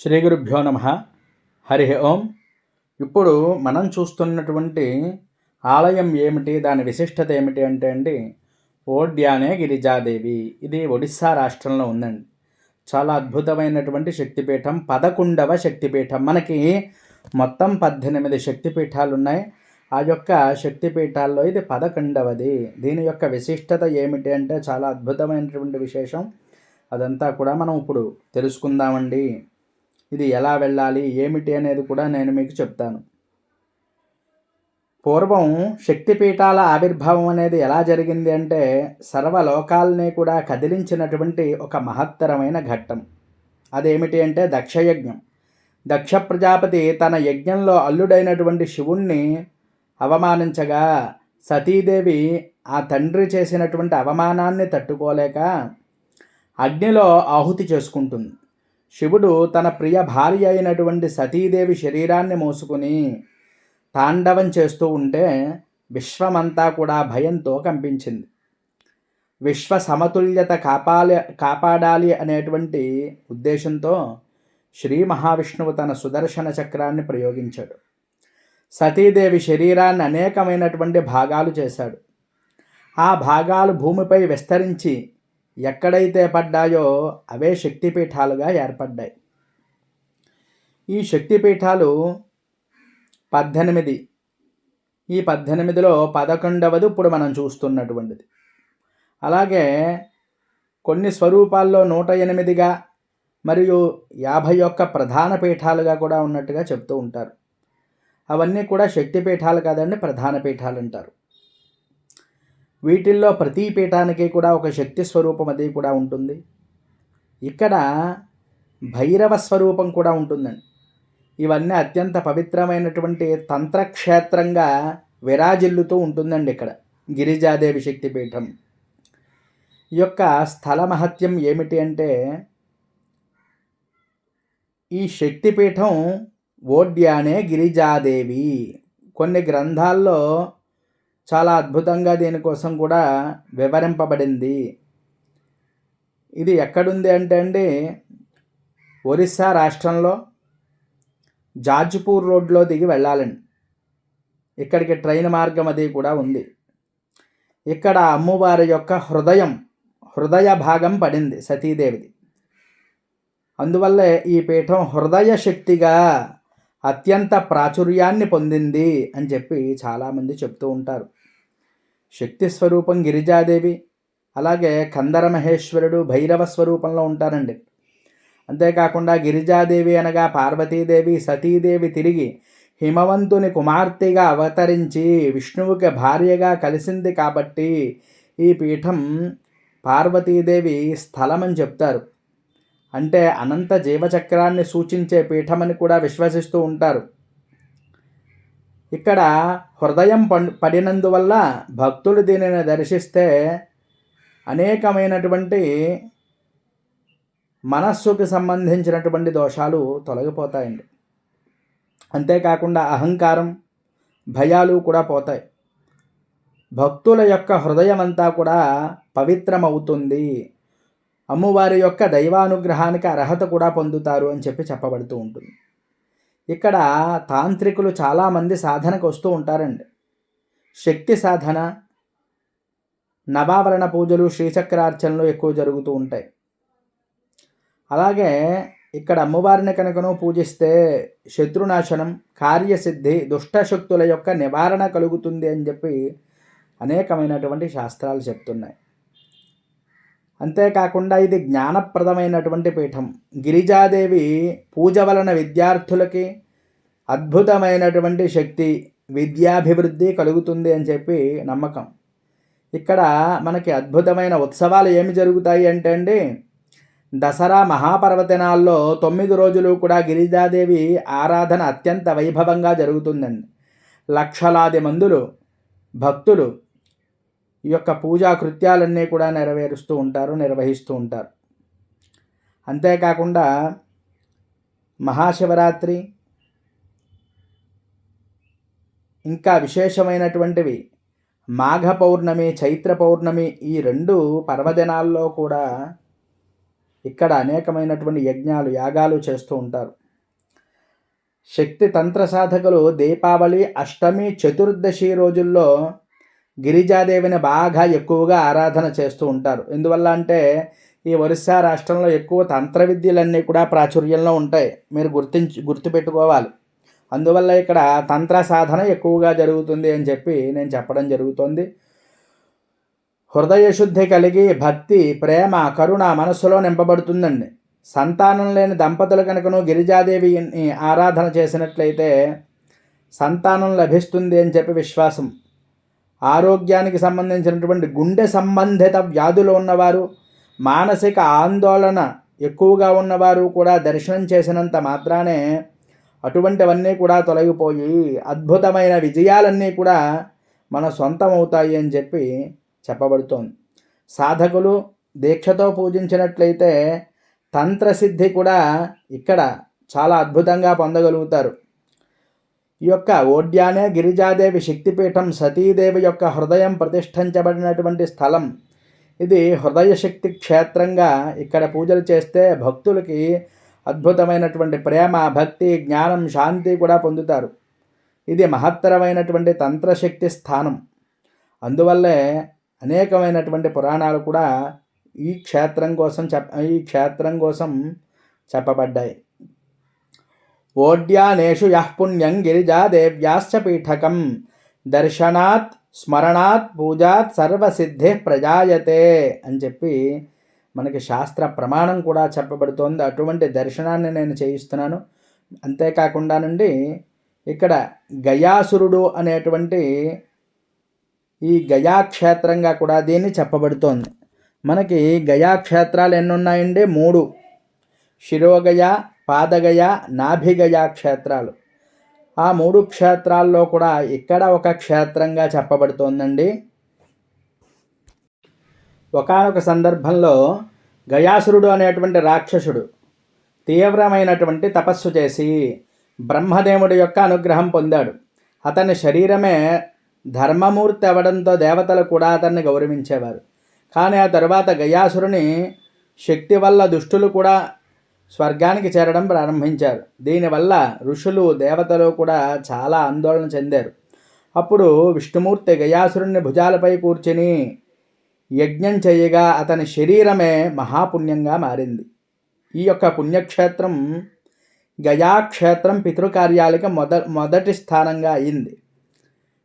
శ్రీ గురుభ్యో నమ. హరి ఓం. ఇప్పుడు మనం చూస్తున్నటువంటి ఆలయం ఏమిటి, దాని విశిష్టత ఏమిటి అంటే అండి, ఓడ్యానే గిరిజాదేవి. ఇది ఒడిస్సా రాష్ట్రంలో ఉందండి. చాలా అద్భుతమైనటువంటి శక్తిపీఠం, 11వ శక్తిపీఠం. మనకి మొత్తం 18 శక్తిపీఠాలు ఉన్నాయి. ఆ యొక్క శక్తిపీఠాల్లో ఇది 11వది. దీని యొక్క విశిష్టత ఏమిటి అంటే చాలా అద్భుతమైనటువంటి విశేషం. అదంతా కూడా మనం ఇప్పుడు తెలుసుకుందామండి. ఇది ఎలా వెళ్ళాలి ఏమిటి అనేది కూడా నేను మీకు చెప్తాను. పూర్వం శక్తిపీఠాల ఆవిర్భావం అనేది ఎలా జరిగింది అంటే, సర్వలోకాలని కూడా కదిలించినటువంటి ఒక మహత్తరమైన ఘట్టం. అదేమిటి అంటే దక్షయజ్ఞం. దక్ష ప్రజాపతి తన యజ్ఞంలో అల్లుడైనటువంటి శివుణ్ణి అవమానించగా, సతీదేవి ఆ తండ్రి చేసినటువంటి అవమానాన్ని తట్టుకోలేక అగ్నిలో ఆహుతి చేసుకుంటుంది. శివుడు తన ప్రియ భార్య అయినటువంటి సతీదేవి శరీరాన్ని మోసుకుని తాండవం చేస్తూ ఉంటే విశ్వమంతా కూడా భయంతో కంపించింది. విశ్వ సమతుల్యత కాపాడాలి అనేటువంటి ఉద్దేశంతో శ్రీ మహావిష్ణువు తన సుదర్శన చక్రాన్ని ప్రయోగించాడు. సతీదేవి శరీరాన్ని అనేకమైనటువంటి భాగాలు చేశాడు. ఆ భాగాలు భూమిపై విస్తరించి ఎక్కడైతే పడ్డాయో అవే శక్తిపీఠాలుగా ఏర్పడ్డాయి. ఈ శక్తిపీఠాలు 18. ఈ 18లో 11వది ఇప్పుడు మనం చూస్తున్నటువంటిది. అలాగే కొన్ని స్వరూపాల్లో 108గా మరియు 51 ప్రధాన పీఠాలుగా కూడా ఉన్నట్టుగా చెప్తూ ఉంటారు. అవన్నీ కూడా శక్తిపీఠాలు కాదండి, ప్రధాన పీఠాలు అంటారు. వీటిల్లో ప్రతి పీఠానికి కూడా ఒక శక్తి స్వరూపం అది కూడా ఉంటుంది. ఇక్కడ భైరవ స్వరూపం కూడా ఉంటుందండి. ఇవన్నీ అత్యంత పవిత్రమైనటువంటి తంత్రక్షేత్రంగా విరాజిల్లుతూ ఉంటుందండి ఇక్కడ గిరిజాదేవి శక్తిపీఠం. ఈ యొక్క స్థల మహత్యం ఏమిటి అంటే, ఈ శక్తిపీఠం ఓడ్యానే గిరిజాదేవి. కొన్ని గ్రంథాల్లో చాలా అద్భుతంగా దీనికోసం కూడా వివరింపబడింది. ఇది ఎక్కడుంది అంటే అండి, ఒరిస్సా రాష్ట్రంలో జాజ్పూర్ రోడ్లో దిగి వెళ్ళాలండి. ఇక్కడికి ట్రైన్ మార్గం అది కూడా ఉంది. ఇక్కడ అమ్మవారి యొక్క హృదయ భాగం పడింది సతీదేవిది. అందువల్లే ఈ పీఠం హృదయ శక్తిగా అత్యంత ప్రాచుర్యాన్ని పొందింది అని చెప్పి చాలామంది చెప్తూ ఉంటారు. శక్తి స్వరూపం గిరిజాదేవి, అలాగే కందర మహేశ్వరుడు భైరవ స్వరూపంలో ఉంటారండి. అంతేకాకుండా గిరిజాదేవి అనగా పార్వతీదేవి, సతీదేవి తిరిగి హిమవంతుని కుమార్తెగా అవతరించి విష్ణువుకి భార్యగా కలిసింది కాబట్టి ఈ పీఠం పార్వతీదేవి స్థలమని చెప్తారు. అంటే అనంత జీవచక్రాన్ని సూచించే పీఠమని కూడా విశ్వసిస్తూ ఉంటారు. ఇక్కడ హృదయం పడినందువల్ల భక్తులు దీనిని దర్శిస్తే అనేకమైనటువంటి మనస్సుకు సంబంధించినటువంటి దోషాలు తొలగిపోతాయండి. అంతేకాకుండా అహంకారం, భయాలు కూడా పోతాయి. భక్తుల యొక్క హృదయం అంతా కూడా పవిత్రమవుతుంది. అమ్మవారి యొక్క దైవానుగ్రహానికి అర్హత కూడా పొందుతారు అని చెప్పి చెప్పబడుతూ ఉంటుంది. ఇక్కడ తాంత్రికులు చాలామంది సాధనకు వస్తూ ఉంటారండి. శక్తి సాధన, నవావరణ పూజలు, శ్రీచక్రార్చనలు ఎక్కువ జరుగుతూ ఉంటాయి. అలాగే ఇక్కడ అమ్మవారిని కనుకను పూజిస్తే శత్రునాశనం, కార్యసిద్ధి, దుష్టశక్తుల యొక్క నివారణ కలుగుతుంది అని చెప్పి అనేకమైనటువంటి శాస్త్రాలు చెప్తున్నాయి. అంతేకాకుండా ఇది జ్ఞానప్రదమైనటువంటి పీఠం. గిరిజాదేవి పూజ వలన విద్యార్థులకి అద్భుతమైనటువంటి శక్తి, విద్యాభివృద్ధి కలుగుతుంది అని చెప్పి నమ్మకం. ఇక్కడ మనకి అద్భుతమైన ఉత్సవాలు ఏమి జరుగుతాయి అంటే అండి, దసరా మహాపర్వదినాల్లో 9 రోజులు కూడా గిరిజాదేవి ఆరాధన అత్యంత వైభవంగా జరుగుతుందండి. లక్షలాది మందులు భక్తులు ఈ యొక్క పూజా కృత్యాలన్నీ కూడా నిర్వహిస్తూ ఉంటారు. అంతేకాకుండా మహాశివరాత్రి, ఇంకా విశేషమైనటువంటివి మాఘ పౌర్ణమి, చైత్ర పౌర్ణమి, ఈ 2 పర్వదినాల్లో కూడా ఇక్కడ అనేకమైనటువంటి యజ్ఞాలు యాగాలు చేస్తూ ఉంటారు. శక్తి తంత్ర సాధకులు దీపావళి, అష్టమి, చతుర్దశి రోజుల్లో గిరిజాదేవిని బాగా ఎక్కువగా ఆరాధన చేస్తూ ఉంటారు. ఎందువల్ల అంటే ఈ ఒరిస్సా రాష్ట్రంలో ఎక్కువ తంత్ర విద్యలన్నీ కూడా ప్రాచుర్యంలో ఉంటాయి, మీరు గుర్తుపెట్టుకోవాలి. అందువల్ల ఇక్కడ తంత్ర సాధన ఎక్కువగా జరుగుతుంది అని చెప్పి నేను చెప్పడం జరుగుతుంది. హృదయ శుద్ధి కలిగి భక్తి, ప్రేమ, కరుణ మనస్సులో నింపబడుతుందండి. సంతానం లేని దంపతులు కనుకను గిరిజాదేవిని ఆరాధన చేసినట్లయితే సంతానం లభిస్తుంది అని చెప్పి విశ్వాసం. ఆరోగ్యానికి సంబంధించినటువంటి గుండె సంబంధిత వ్యాధులు ఉన్నవారు, మానసిక ఆందోళన ఎక్కువగా ఉన్నవారు కూడా దర్శనం చేసినంత మాత్రానే అటువంటివన్నీ కూడా తొలగిపోయి అద్భుతమైన విజయాలన్నీ కూడా మన సొంతం అవుతాయి అని చెప్పి చెప్పబడుతోంది. సాధకులు దీక్షతో పూజించినట్లయితే తంత్రసిద్ధి కూడా ఇక్కడ చాలా అద్భుతంగా పొందగలుగుతారు. ఈ యొక్క ఓడ్యానే గిరిజాదేవి శక్తిపీఠం, సతీదేవి యొక్క హృదయం ప్రతిష్ఠించబడినటువంటి స్థలం. ఇది హృదయ శక్తి క్షేత్రంగా ఇక్కడ పూజలు చేస్తే భక్తులకి అద్భుతమైనటువంటి ప్రేమ, భక్తి, జ్ఞానం, శాంతి కూడా పొందుతారు. ఇది మహత్తరమైనటువంటి తంత్రశక్తి స్థానం. అందువల్లే అనేకమైనటువంటి పురాణాలు కూడా ఈ క్షేత్రం కోసం చెప్పబడ్డాయి. ఓడ్యానేషు యః పుణ్యం గిరిజాదేవ్యాశ్చ పీఠకం దర్శనాత్ స్మరణాత్ పూజాత్ సర్వసిద్ధి ప్రజాయతే అని చెప్పి మనకి శాస్త్ర ప్రమాణం కూడా చెప్పబడుతోంది. అటువంటి దర్శనాన్ని నేను చేయిస్తున్నాను. అంతేకాకుండా నుండి ఇక్కడ గయాసురుడు అనేటువంటి ఈ గయాక్షేత్రంగా కూడా దీన్ని చెప్పబడుతోంది. మనకి గయాక్షేత్రాలు ఎన్ని ఉన్నాయండి? 3. శిరోగయ, పాదగయ, నాభిగయ క్షేత్రాలు. ఆ 3 క్షేత్రాల్లో కూడా ఇక్కడ ఒక క్షేత్రంగా చెప్పబడుతోందండి. ఒకానొక సందర్భంలో గయాసురుడు అనేటువంటి రాక్షసుడు తీవ్రమైనటువంటి తపస్సు చేసి బ్రహ్మదేవుడి యొక్క అనుగ్రహం పొందాడు. అతని శరీరమే ధర్మమూర్తి అవ్వడంతో దేవతలు కూడా అతన్ని గౌరవించేవారు. కానీ ఆ తరువాత గయాసురుని శక్తి వల్ల దుష్టులు కూడా స్వర్గానికి చేరడం ప్రారంభించారు. దీనివల్ల ఋషులు, దేవతలు కూడా చాలా ఆందోళన చెందారు. అప్పుడు విష్ణుమూర్తి గయాసురుని భుజాలపై కూర్చుని యజ్ఞం చేయగా అతని శరీరమే మహాపుణ్యంగా మారింది. ఈ యొక్క పుణ్యక్షేత్రం గయాక్షేత్రం పితృకార్యాలకి మొదటి స్థానంగా అయింది.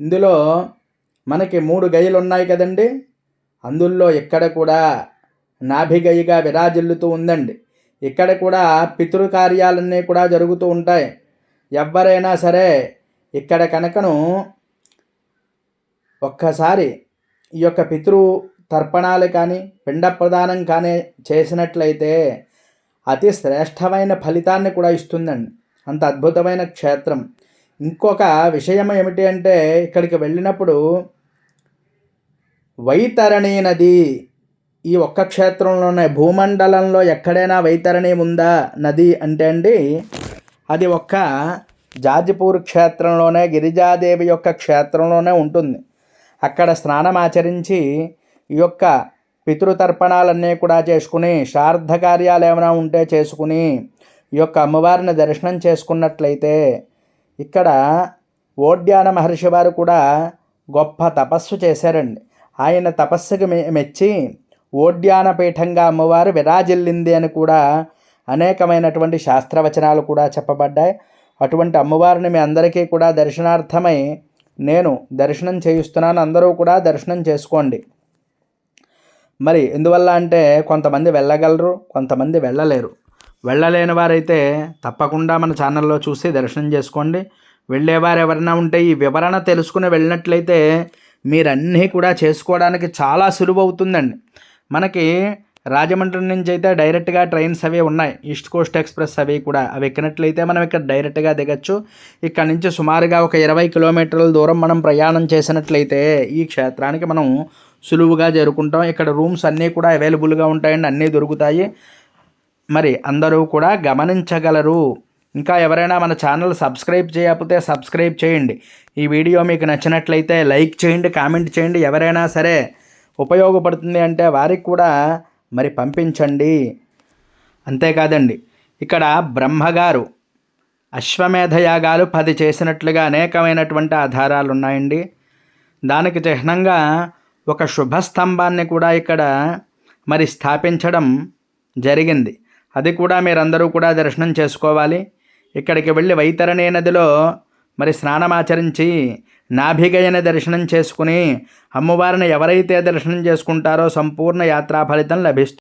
ఇందులో మనకి 3 గయలు ఉన్నాయి కదండి. అందులో ఇక్కడ కూడా నాభిగయిగా విరాజిల్లుతూ ఉందండి. ఇక్కడ కూడా పితృకార్యాలన్నీ కూడా జరుగుతూ ఉంటాయి. ఎవరైనా సరే ఇక్కడ కనుకను ఒక్కసారి ఈ యొక్క పితృ తర్పణాలు కానీ పిండ ప్రదానం కానీ చేసినట్లయితే అతి శ్రేష్టమైన ఫలితాన్ని కూడా ఇస్తుందండి. అంత అద్భుతమైన క్షేత్రం. ఇంకొక విషయం ఏమిటి అంటే ఇక్కడికి వెళ్ళినప్పుడు వైతరణి నది ఈ ఒక్క క్షేత్రంలోనే, భూమండలంలో ఎక్కడైనా వైతరణి ఉందా నది అంటే అండి అది ఒక్క జాజిపూర్ క్షేత్రంలోనే, గిరిజాదేవి యొక్క క్షేత్రంలోనే ఉంటుంది. అక్కడ స్నానం ఆచరించి ఈ యొక్క పితృతర్పణాలన్నీ కూడా చేసుకుని, శ్రాద్ధ కార్యాలు ఏమైనా ఉంటే చేసుకుని ఈ యొక్క అమ్మవారిని దర్శనం చేసుకున్నట్లయితే ఇక్కడ ఓడ్యాన మహర్షి వారు కూడా గొప్ప తపస్సు చేశారండి. ఆయన తపస్సుకి మెచ్చి ఓడ్యాన పీఠంగా అమ్మవారు విరాజిల్లింది అని కూడా అనేకమైనటువంటి శాస్త్రవచనాలు కూడా చెప్పబడ్డాయి. అటువంటి అమ్మవారిని మీ అందరికీ కూడా దర్శనార్థమై నేను దర్శనం చేయిస్తున్నాను. అందరూ కూడా దర్శనం చేసుకోండి. మరి ఎందువల్ల అంటే కొంతమంది వెళ్ళగలరు, కొంతమంది వెళ్ళలేరు. వెళ్ళలేని వారైతే తప్పకుండా మన ఛానల్లో చూసి దర్శనం చేసుకోండి. వెళ్ళేవారు ఎవరైనా ఉంటే ఈ వివరణ తెలుసుకుని వెళ్ళినట్లయితే మీరన్నీ కూడా చేసుకోవడానికి చాలా సులువు అవుతుందండి. మనకి రాజమండ్రి నుంచి అయితే డైరెక్ట్గా ట్రైన్స్ అవి ఉన్నాయి, ఈస్ట్ కోస్ట్ ఎక్స్ప్రెస్ అవి కూడా. అవి ఎక్కినట్లయితే మనం ఇక్కడ డైరెక్ట్గా దిగచ్చు. ఇక్కడ నుంచి సుమారుగా ఒక 20 కిలోమీటర్ల దూరం మనం ప్రయాణం చేసినట్లయితే ఈ క్షేత్రానికి మనం సులువుగా చేరుకుంటాం. ఇక్కడ రూమ్స్ అన్నీ కూడా అవైలబుల్గా ఉంటాయండి, అన్నీ దొరుకుతాయి. మరి అందరూ కూడా గమనించగలరు. ఇంకా ఎవరైనా మన ఛానల్ సబ్స్క్రైబ్ చేయకపోతే సబ్స్క్రైబ్ చేయండి. ఈ వీడియో మీకు నచ్చినట్లయితే లైక్ చేయండి, కామెంట్ చేయండి. ఎవరైనా సరే ఉపయోగపడుతుంది అంటే వారికి కూడా మరి పంపించండి. అంతేకాదండి, ఇక్కడ బ్రహ్మగారు అశ్వమేధ యాగాలు 10 చేసినట్లుగా అనేకమైనటువంటి ఆధారాలు ఉన్నాయండి. దానికి చిహ్నంగా ఒక శుభస్తంభాన్ని కూడా ఇక్కడ మరి స్థాపించడం జరిగింది. అది కూడా మీరందరూ కూడా దర్శనం చేసుకోవాలి. ఇక్కడికి వెళ్ళి వైతరణి నదిలో మరి స్నానమాచరించి నాభిగయని దర్శనం చేసుకుని అమ్మవారిని ఎవరైతే దర్శనం చేసుకుంటారో సంపూర్ణ యాత్రా ఫలితం లభిస్తుంది.